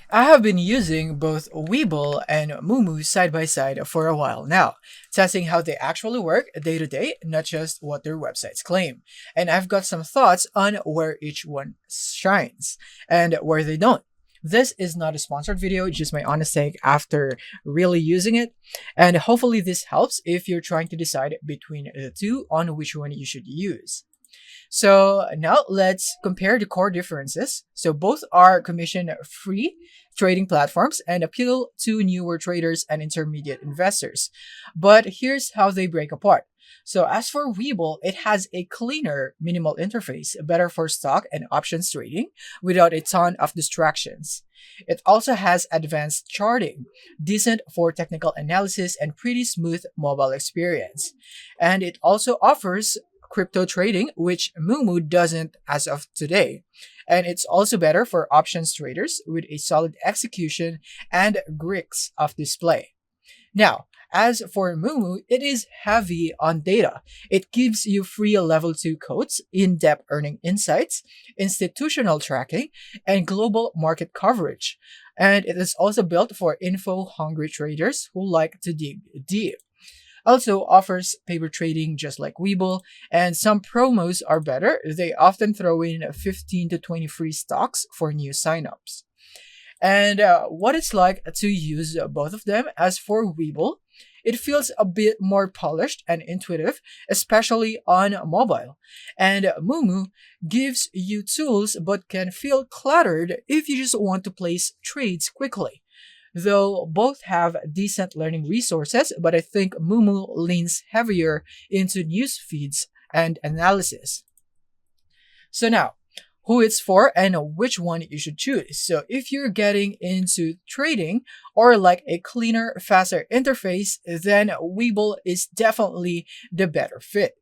I have been using both Webull and Moomoo side by side for a while now, testing how they actually work day to day, not just what their websites claim. And I've got some thoughts on where each one shines and where they don't. This is not a sponsored video, just my honest take after really using it. And hopefully, this helps if you're trying to decide between the two on which one you should use. So now let's compare the core differences. So both are commission free trading platforms and appeal to newer traders and intermediate investors. But here's how they break apart. So as for Webull, it has a cleaner, minimal interface, better for stock and options trading without a ton of distractions. It also has advanced charting, decent for technical analysis and pretty smooth mobile experience. And it also offers crypto trading, which Moomoo doesn't as of today. And it's also better for options traders with a solid execution and grix of display. Now, as for Moomoo, it is heavy on data. It gives you free level 2 codes, in-depth earning insights, institutional tracking, and global market coverage. And it is also built for info-hungry traders who like to dig deep. Also offers paper trading just like Webull, and some promos are better. They often throw in 15 to 20 free stocks for new signups. And what it's like to use both of them. As for Webull, it feels a bit more polished and intuitive, especially on mobile. And Moomoo gives you tools but can feel cluttered if you just want to place trades quickly. Though both have decent learning resources, but I think Moomoo leans heavier into news feeds and analysis. So now, who it's for and which one you should choose. So if you're getting into trading or like a cleaner, faster interface, then Webull is definitely the better fit.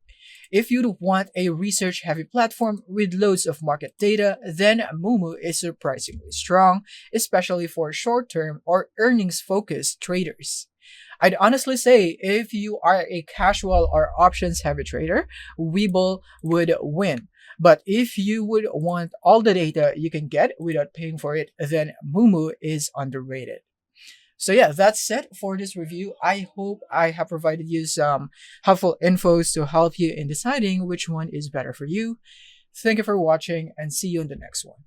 If you want a research heavy platform with loads of market data, then Moomoo is surprisingly strong, especially for short term or earnings focused traders. I'd honestly say if you are a casual or options heavy trader, Webull would win. But if you would want all the data you can get without paying for it, then Moomoo is underrated. So yeah, that's it for this review. I hope I have provided you some helpful infos to help you in deciding which one is better for you. Thank you for watching and see you in the next one.